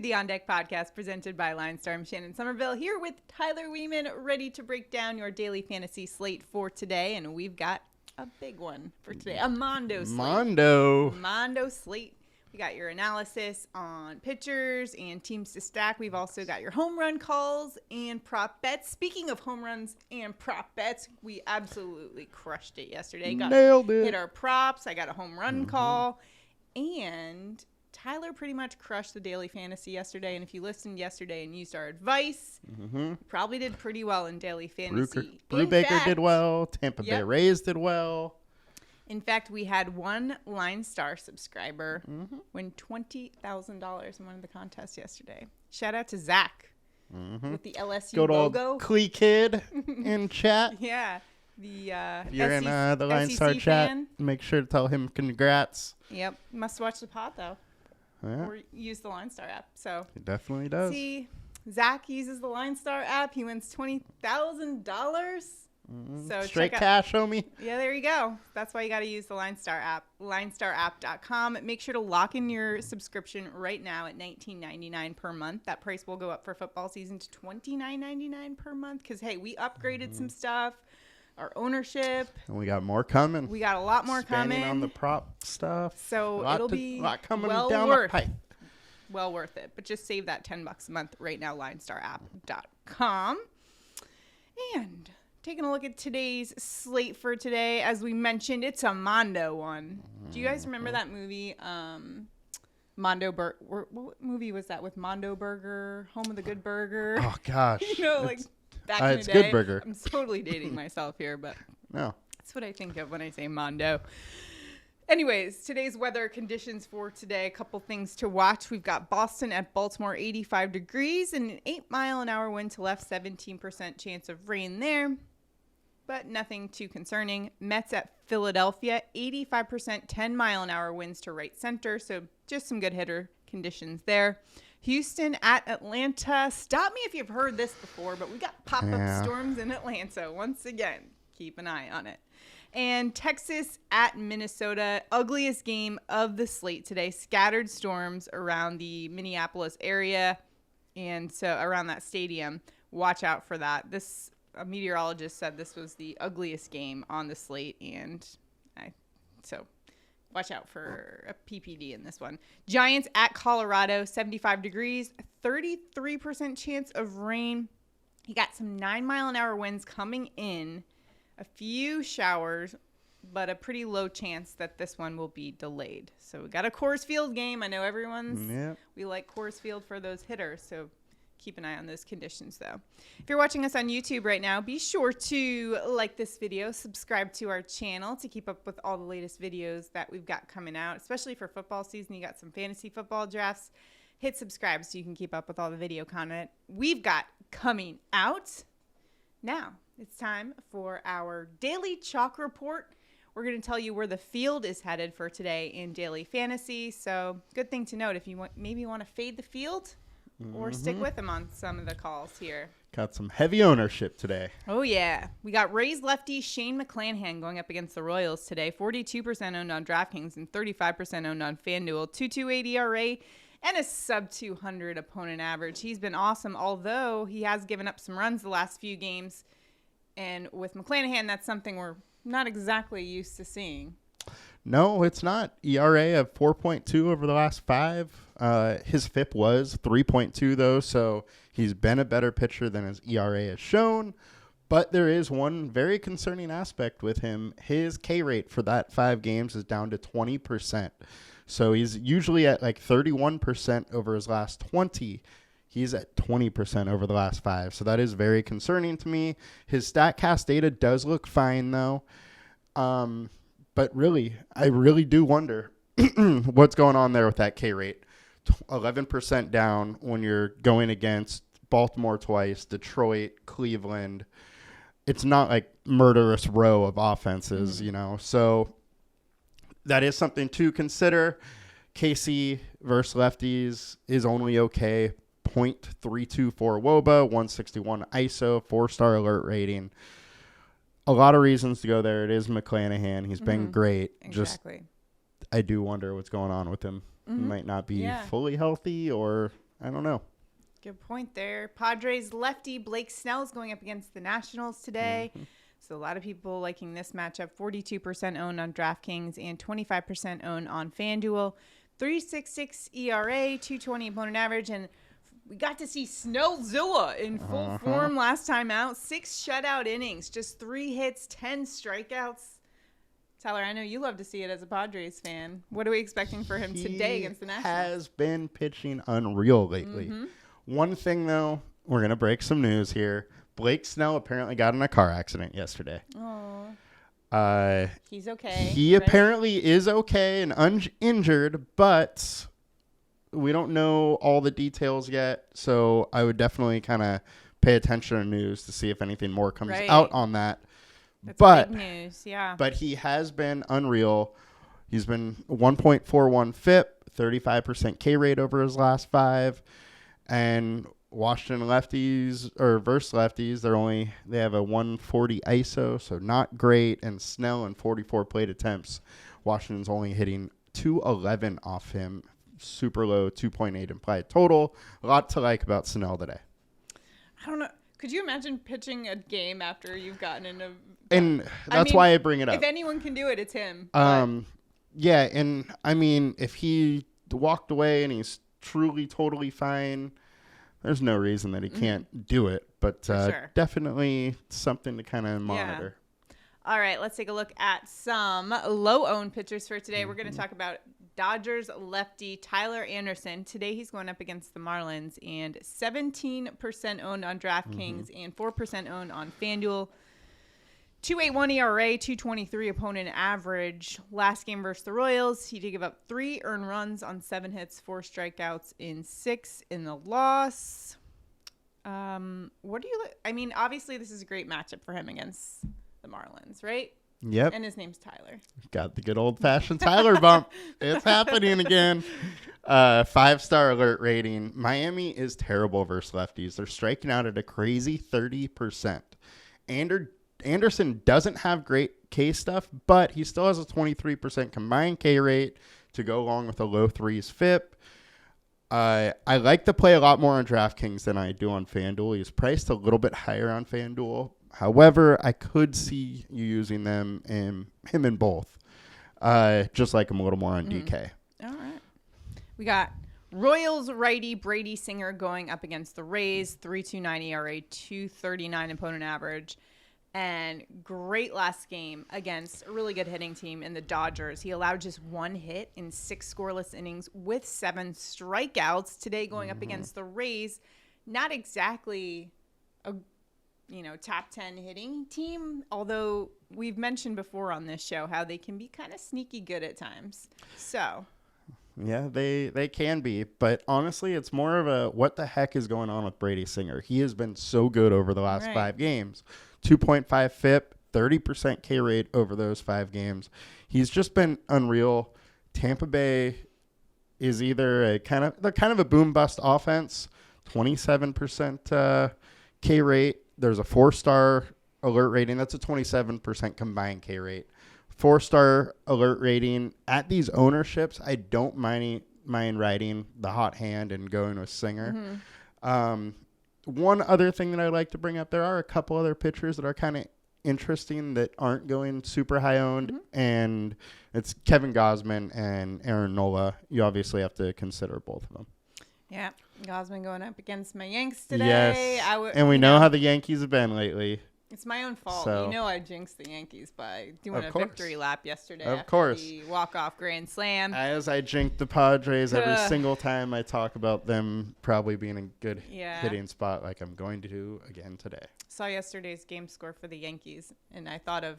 The On Deck podcast presented by LineStar. I'm Shannon Sommerville here with Tyler Wiemann, ready to break down your daily fantasy slate for today. And we've got a big one for today, a Mondo slate. Mondo slate. We got your analysis on pitchers and teams to stack. We've also got your home run calls and prop bets. Speaking of home runs and prop bets, we absolutely crushed it yesterday. Nailed it. Hit our props. I got a home run call. And Tyler pretty much crushed the daily fantasy yesterday, and if you listened yesterday and used our advice, you probably did pretty well in daily fantasy. Brubaker did well. Tampa Bay Rays did well. In fact, we had one LineStar subscriber win $20,000 in one of the contests yesterday. Shout out to Zach with the LSU Good logo. Old Clee Kid in chat. Yeah. If you're in the LineStar chat, make sure to tell him congrats. Yep. Must watch the pod, though. Yeah. Or use the LineStar app. So He definitely does. See, Zach uses the LineStar app. He wins $20,000. So straight cash, homie. Yeah, there you go. That's why you got to use the LineStar app, linestarapp.com. Make sure to lock in your subscription right now at $19.99 per month. That price will go up for football season to $29.99 per month because, hey, we upgraded some stuff. Our ownership. And we got more coming. We got a lot more coming. On the prop stuff. So it'll be lot coming well down worth the pipe. Well worth it. But just save that $10 a month right now, linestarapp.com. And taking a look at today's slate for today. As we mentioned, it's a Mondo one. Do you guys remember that movie? Mondo Burger. What movie was that with Mondo Burger? Home of the Good Burger? Oh, gosh. Back in the it's day. Good Burger. I'm totally dating myself here, but no, that's what I think of when I say Mondo. Anyways, today's weather conditions for today, a couple things to watch. We've got Boston at Baltimore, 85 degrees, and an 8-mile-an-hour wind to left, 17% chance of rain there, but nothing too concerning. Mets at Philadelphia, 85%, 10-mile-an-hour winds to right center, so just some good hitter conditions there. Houston at Atlanta. Stop me if you've heard this before, but we got pop-up storms in Atlanta once again. Keep an eye on it. And Texas at Minnesota. Ugliest game of the slate today. Scattered storms around the Minneapolis area and so around that stadium. Watch out for that. A meteorologist said this was the ugliest game on the slate, and so watch out for a PPD in this one. Giants at Colorado, 75 degrees, 33% chance of rain. You got some 9-mile-an-hour winds coming in, a few showers, but a pretty low chance that this one will be delayed. So we got a Coors Field game. I know we like Coors Field for those hitters, so keep an eye on those conditions, though. If you're watching us on YouTube right now, be sure to like this video, subscribe to our channel to keep up with all the latest videos that we've got coming out, especially for football season. You got some fantasy football drafts. Hit subscribe so you can keep up with all the video content we've got coming out. Now, it's time for our daily chalk report. We're going to tell you where the field is headed for today in daily fantasy. So, good thing to note if you maybe want to fade the field, or stick with them on some of the calls here. Got some heavy ownership today. Oh, yeah. We got Rays lefty Shane McClanahan going up against the Royals today. 42% owned on DraftKings and 35% owned on FanDuel. 2.28 ERA and a sub-200 opponent average. He's been awesome, although he has given up some runs the last few games. And with McClanahan, that's something we're not exactly used to seeing. No, it's not. ERA of 4.2 over the last 5. His FIP was 3.2, though, so he's been a better pitcher than his ERA has shown. But there is one very concerning aspect with him. His K rate for that 5 games is down to 20%. So he's usually at like 31% over his last 20. He's at 20% over the last 5. So that is very concerning to me. His StatCast data does look fine, though. But really, I really do wonder what's going on there with that K rate. 11% down when you're going against Baltimore twice, Detroit, Cleveland. It's not like murderous row of offenses, So that is something to consider. KC versus lefties is only okay. 0.324 WOBA, 161 ISO, 4-star alert rating. A lot of reasons to go there. It is McClanahan. He's been great. Exactly. I do wonder what's going on with him. He might not be fully healthy, or I don't know. Good point there. Padres lefty Blake Snell is going up against the Nationals today. Mm-hmm. So a lot of people liking this matchup. 42% owned on DraftKings and 25% owned on FanDuel. 3.66 ERA, 2.20 opponent average, and we got to see Snellzilla in full form last time out. 6 shutout innings, just 3 hits, 10 strikeouts. Tyler, I know you love to see it as a Padres fan. What are we expecting for him today against the Nationals? He has been pitching unreal lately. Mm-hmm. One thing, though, we're going to break some news here. Blake Snell apparently got in a car accident yesterday. Oh. He's okay. He apparently is okay and uninjured, but we don't know all the details yet. So I would definitely kind of pay attention to news to see if anything more comes out on that. That's big news, yeah. But he has been unreal. He's been 1.41 FIP, 35% K rate over his last 5. And Washington lefties or versus lefties, they have a 140 ISO, so not great. And Snell in 44 plate attempts, Washington's only hitting 211 off him, super low, 2.8 implied total. A lot to like about Snell today. I don't know. Could you imagine pitching a game after you've gotten into? And that's why I bring it up. If anyone can do it, it's him. Yeah, and I mean, if he walked away and he's truly, totally fine, there's no reason that he can't do it. But sure. Definitely something to kind of monitor. Yeah. All right, let's take a look at some low-owned pitchers for today. We're going to talk about Dodgers lefty Tyler Anderson. Today he's going up against the Marlins, and 17% owned on DraftKings and 4% owned on FanDuel. 2.81 ERA, 2.23 opponent average. Last game versus the Royals, he did give up 3 earned runs on 7 hits, 4 strikeouts in 6 in the loss. What do you? I mean, obviously this is a great matchup for him against the Marlins, right? Yep. And his name's Tyler. Got the good old-fashioned Tyler bump. It's happening again. 5-star alert rating. Miami is terrible versus lefties. They're striking out at a crazy 30%. Anderson doesn't have great K stuff, but he still has a 23% combined K rate to go along with a low 3s FIP. I like to play a lot more on DraftKings than I do on FanDuel. He's priced a little bit higher on FanDuel. However, I could see you using him in both. Just like him a little more on DK. All right. We got Royals righty Brady Singer going up against the Rays. 3.29 ERA, 2.39 opponent average. And great last game against a really good hitting team in the Dodgers. He allowed just 1 hit in 6 scoreless innings with 7 strikeouts. Today going up against the Rays. Not exactly a top 10 hitting team, although we've mentioned before on this show how they can be kind of sneaky good at times. So, yeah, they can be, but honestly, it's more of a what the heck is going on with Brady Singer. He has been so good over the last 5 games. 2.5 FIP, 30% K rate over those 5 games. He's just been unreal. Tampa Bay is either they're kind of a boom bust offense, 27% K rate. There's a 4-star alert rating. That's a 27% combined K rate. 4-star alert rating. At these ownerships, I don't mind riding the hot hand and going with Singer. One other thing that I like to bring up, there are a couple other pitchers that are kind of interesting that aren't going super high owned, and it's Kevin Gausman and Aaron Nola. You obviously have to consider both of them. Yeah, Gausman going up against my Yanks today. Yes, and we know how the Yankees have been lately. It's my own fault. So, I jinxed the Yankees by doing a victory lap yesterday. Of course. The walk-off grand slam. As I jinx the Padres every single time I talk about them probably being in a good hitting spot like I'm going to do again today. Saw yesterday's game score for the Yankees, and I thought of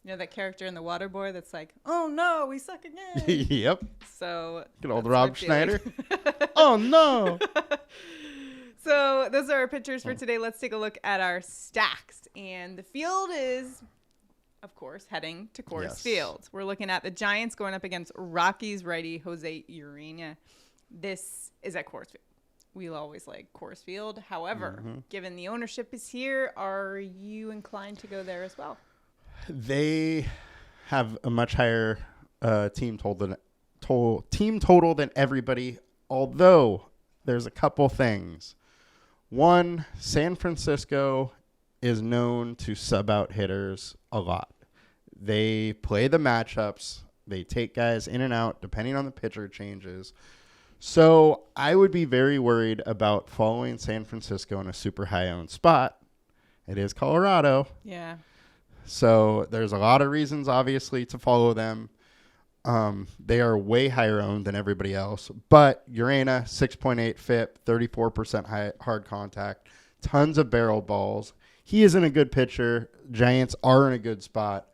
that character in The Waterboy that's like, oh, no, we suck again. Yep. So good old Rob Schneider. Oh, no. So those are our pictures for today. Let's take a look at our stacks. And the field is, of course, heading to Coors Field. We're looking at the Giants going up against Rockies righty Jose Urena. This is at Coors Field. We'll always like Coors Field. However, given the ownership is here, are you inclined to go there as well? They have a much higher team total than everybody, although there's a couple things. One, San Francisco is known to sub out hitters a lot. They play the matchups. They take guys in and out depending on the pitcher changes. So I would be very worried about following San Francisco in a super high-owned spot. It is Colorado. Yeah. So there's a lot of reasons, obviously, to follow them. They are way higher owned than everybody else. But Urena, 6.8 FIP, 34% hard contact, tons of barrel balls. He isn't a good pitcher. Giants are in a good spot.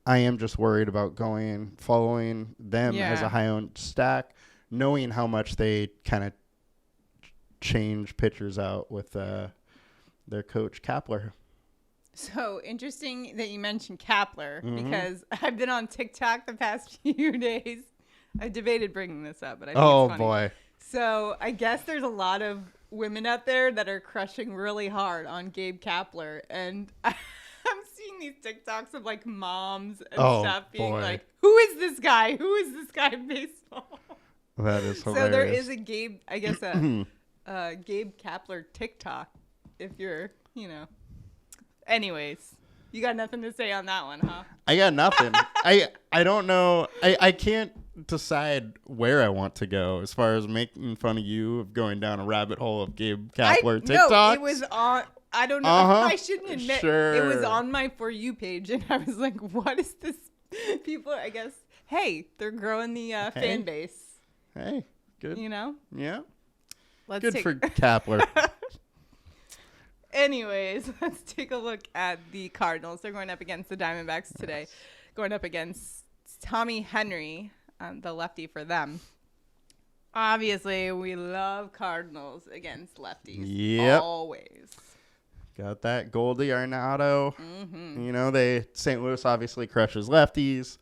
I am just worried about following them as a high-owned stack, knowing how much they kind of change pitchers out with their coach, Kapler. So interesting that you mentioned Kapler, because I've been on TikTok the past few days. I debated bringing this up, but I think it's funny. Boy. So I guess there's a lot of women out there that are crushing really hard on Gabe Kapler, and I'm seeing these TikToks of like moms and stuff being like, "Who is this guy? Who is this guy in baseball?" That is hilarious. So there is a Gabe, I guess Gabe Kapler TikTok. If you're, Anyways, you got nothing to say on that one, huh? I got nothing. I don't know. I can't decide where I want to go as far as making fun of you of going down a rabbit hole of Gabe Kapler TikToks. No, it was on. I don't know. I shouldn't admit. Sure. It was on my For You page, and I was like, what is this? People, I guess, hey, they're growing the fan base. Hey, good. Yeah. Good for Kapler. Anyways, let's take a look at the Cardinals. They're going up against the Diamondbacks today. Going up against Tommy Henry, the lefty for them. Obviously, we love Cardinals against lefties. Yep. Always. Got that Goldie Arenado. St. Louis obviously crushes lefties.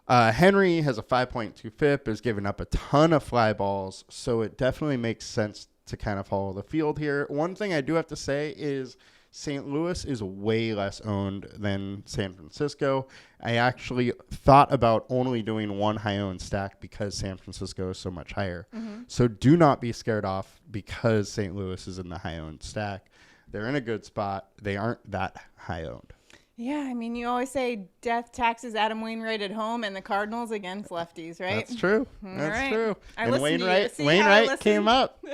Henry has a 5.2 FIP, is giving up a ton of fly balls, so it definitely makes sense to kind of follow the field here. One thing I do have to say is St. Louis is way less owned than San Francisco. I actually thought about only doing one high-owned stack because San Francisco is so much higher. So do not be scared off because St. Louis is in the high-owned stack. They're in a good spot. They aren't that high-owned. Yeah, I mean, you always say death taxes Adam Wainwright at home and the Cardinals against lefties, right? That's true. That's true. And Wainwright came up.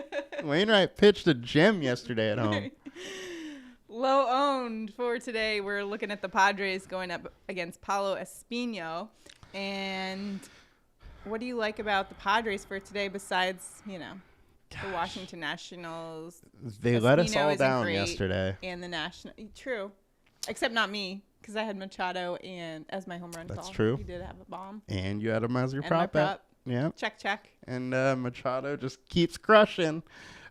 Wainwright pitched a gem yesterday at home. Low owned for today. We're looking at the Padres going up against Paulo Espino. And what do you like about the Padres for today besides, the Washington Nationals? They let us all down yesterday. And the National. True. Except not me, because I had Machado as my home run call. That's true. You did have a bomb. And you had him as your And prop my bet. prop. Yeah. Check. And Machado just keeps crushing.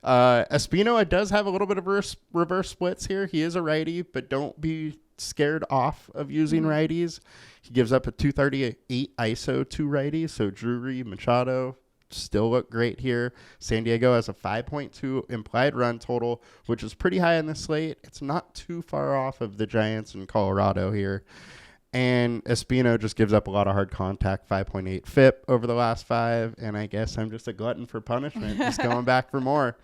Espino, it does have a little bit of reverse splits here. He is a righty, but don't be scared off of using righties. He gives up a 238 ISO to righties. So Drury, Machado still look great here. San Diego has a 5.2 implied run total, which is pretty high on the slate. It's not too far off of the Giants in Colorado here. And Espino just gives up a lot of hard contact, 5.8 FIP over the last 5. And I guess I'm just a glutton for punishment, just going back for more.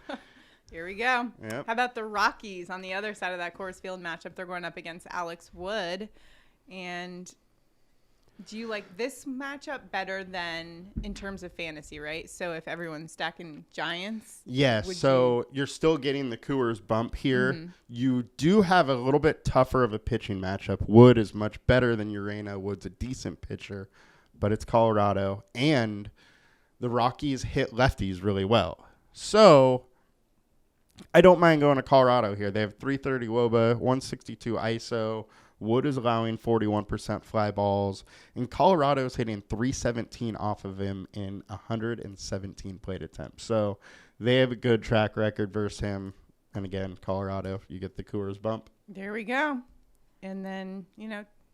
Here we go. Yep. How about the Rockies on the other side of that Coors Field matchup? They're going up against Alex Wood. And do you like this matchup better than in terms of fantasy, right? So if everyone's stacking Giants? Yes, so you're still getting the Coors bump here. You do have a little bit tougher of a pitching matchup. Wood is much better than Urena. Wood's a decent pitcher, but it's Colorado. And the Rockies hit lefties really well. So I don't mind going to Colorado here. They have 330 WOBA, 162 ISO. Wood is allowing 41% fly balls, and Colorado is hitting 317 off of him in 117 plate attempts. So they have a good track record versus him. And again, Colorado, you get the Coors bump. There we go. And then,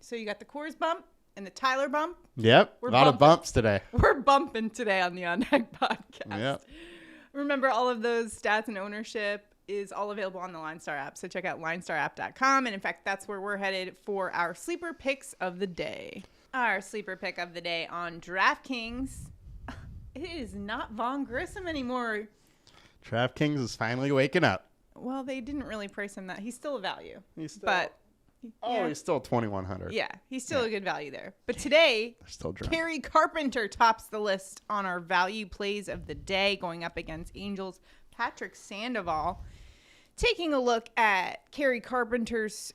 so you got the Coors bump and the Tyler bump. Yep, a lot of bumps today. We're bumping today on the On Deck podcast. Yep. Remember, all of those stats and ownership is all available on the LineStar app. So check out linestarapp.com. And in fact, that's where we're headed for our sleeper picks of the day. Our sleeper pick of the day on DraftKings. It is not Vaughn Grissom anymore. DraftKings is finally waking up. Well, they didn't really price him that. He's still a value. He's still, but he's still 2,100. Yeah, he's still a good value there. But today, still drunk. Kerry Carpenter tops the list on our value plays of the day, going up against Angels' Patrick Sandoval. Taking a look at Kerry Carpenter's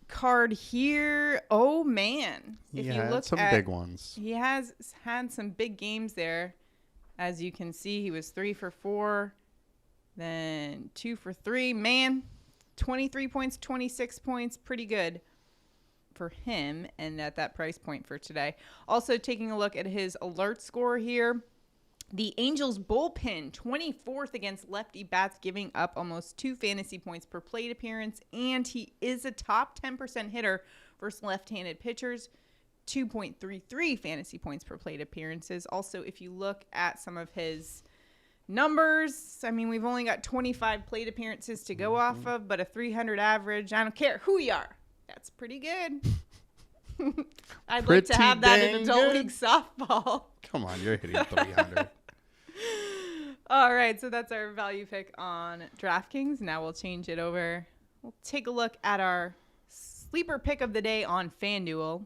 card here. Oh, man. If you look some big ones. He has had some big games there. As you can see, he was 3 for 4, then 2 for 3. Man, 23 points, 26 points, pretty good for him and at that price point for today. Also taking a look at his alert score here. The Angels bullpen, 24th against lefty bats, giving up almost 2 fantasy points per plate appearance, and he is a top 10% hitter versus left-handed pitchers, 2.33 fantasy points per plate appearances. Also, if you look at some of his numbers, I mean, we've only got 25 plate appearances to go off of, but a 300 average. I don't care who you are. That's pretty good. I'd like to have that in adult league softball. Come on, you're hitting 300. All right, so that's our value pick on DraftKings. Now we'll change it over. We'll take a look at our sleeper pick of the day on FanDuel.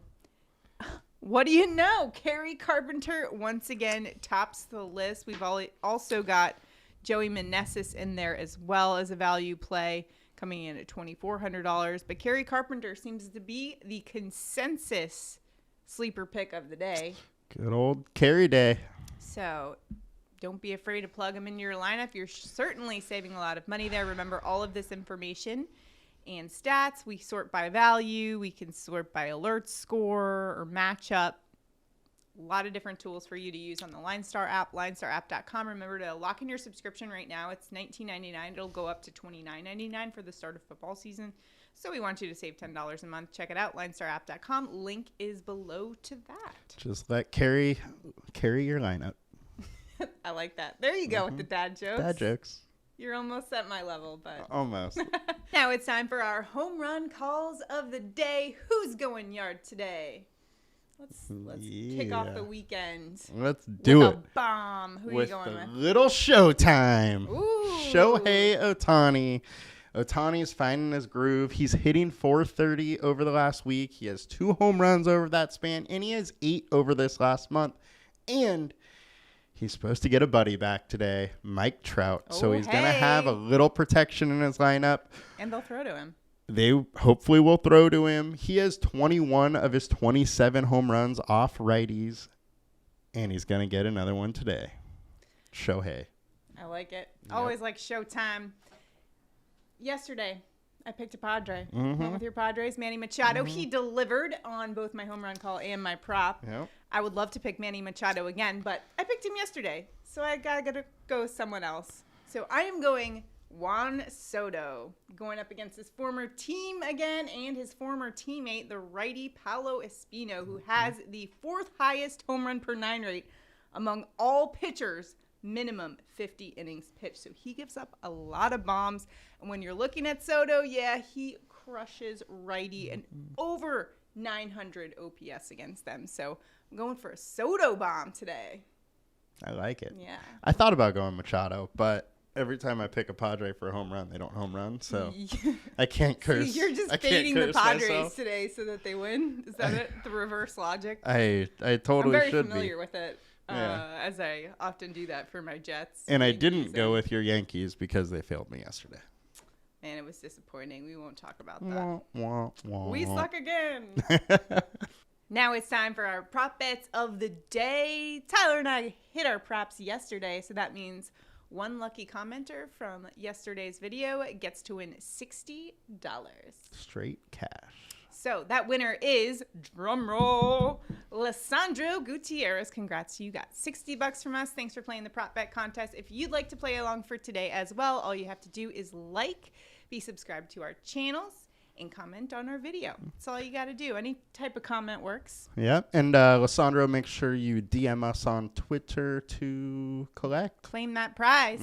What do you know? Kerry Carpenter once again tops the list. We've also got Joey Meneses in there as well as a value play, coming in at $2,400. But Kerry Carpenter seems to be the consensus sleeper pick of the day. Good old Kerry day. So don't be afraid to plug him into your lineup. You're certainly saving a lot of money there. Remember, all of this information and stats, we sort by value. We can sort by alert score or matchup. A lot of different tools for you to use on the LineStar app, linestarapp.com. Remember to lock in your subscription right now. It's $19.99. It'll go up to $29.99 for the start of football season. So we want you to save $10 a month. Check it out, linestarapp.com. Link is below to that. Just let Kerry your lineup. I like that. There you go with the dad jokes. Dad jokes. You're almost at my level, but almost. Now it's time for our home run calls of the day. Who's going yard today? Let's kick off the weekend. Let's do it. A bomb. Who are you going with? Little showtime. Ooh. Shohei Ohtani. Ohtani's finding his groove. He's hitting .430 over the last week. He has 2 home runs over that span, and he has 8 over this last month. And he's supposed to get a buddy back today, Mike Trout. So he's going to have a little protection in his lineup. And they'll throw to him. They hopefully will throw to him. He has 21 of his 27 home runs off righties, and he's going to get another one today. Shohei. I like it. Yep. Always like showtime. Yesterday, I picked a Padre. Went with your Padres, Manny Machado. He delivered on both my home run call and my prop. Yep. I would love to pick Manny Machado again, but I picked him yesterday, so I gotta go with someone else. So I am going Juan Soto, going up against his former team again and his former teammate, the righty Paolo Espino, who has the 4th highest home run per 9 rate among all pitchers, minimum 50 innings pitched. So he gives up a lot of bombs. And when you're looking at Soto, he crushes righty and over 900 OPS against them. So I'm going for a Soto bomb today. I like it. Yeah. I thought about going Machado, but every time I pick a Padre for a home run, they don't home run, so I can't curse. So you're just fading the Padres today so that they win? Is that it? The reverse logic? I totally should be. I'm very familiar with it, as I often do that for my Jets. And I didn't go with your Yankees because they failed me yesterday. Man, it was disappointing. We won't talk about that. Wah, wah. We suck again. Now it's time for our prop bets of the day. Tyler and I hit our props yesterday, so that means one lucky commenter from yesterday's video gets to win $60. Straight cash. So that winner is, drumroll, Lissandro Gutierrez. Congrats to you. Got $60 from us. Thanks for playing the prop bet contest. If you'd like to play along for today as well, all you have to do is be subscribed to our channels, and comment on our video. That's all you got to do. Any type of comment works. Yep. And Lissandro, make sure you DM us on Twitter to collect. Claim that prize.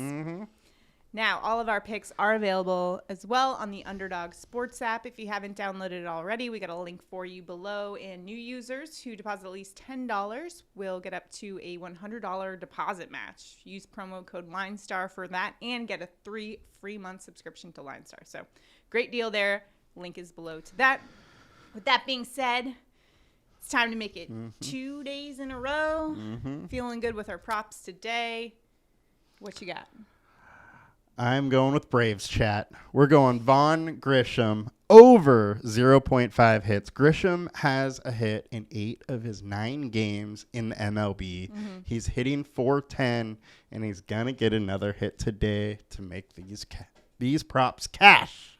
Now, all of our picks are available as well on the Underdog Sports app. If you haven't downloaded it already, we got a link for you below. And new users who deposit at least $10 will get up to a $100 deposit match. Use promo code LineStar for that and get a 3 free month subscription to LineStar. So, great deal there. Link is below to that. With that being said, it's time to make it 2 days in a row. Feeling good with our props today. What you got? I'm going with Braves, chat. We're going Vaughn Grisham over 0.5 hits. Grisham has a hit in 8 of his 9 games in the MLB. He's hitting .410, and he's going to get another hit today to make these props cash.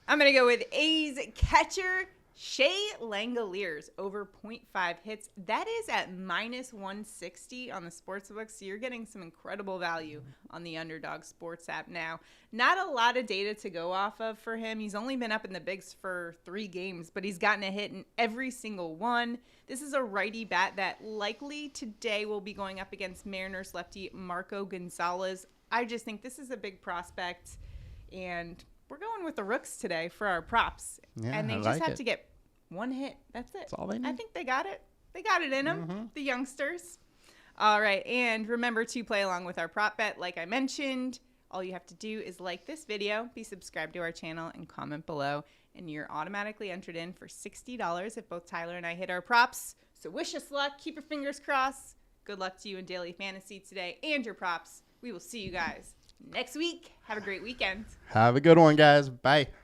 I'm going to go with A's catcher Shea Langoliers over 0.5 hits. That is at minus 160 on the sportsbook, so you're getting some incredible value on the Underdog Sports app now. Not a lot of data to go off of for him. He's only been up in the bigs for 3 games, but he's gotten a hit in every single one. This is a righty bat that likely today will be going up against Mariners lefty Marco Gonzalez. I just think this is a big prospect, and we're going with the Rooks today for our props. Yeah, and they I just like have it. to get 1 hit. That's it. That's all they need. I think they got it. They got it in them, the youngsters. All right. And remember to play along with our prop bet. Like I mentioned, all you have to do is like this video, be subscribed to our channel, and comment below. And you're automatically entered in for $60 if both Tyler and I hit our props. So wish us luck. Keep your fingers crossed. Good luck to you in daily fantasy today and your props. We will see you guys next week. Have a great weekend. Have a good one, guys. Bye.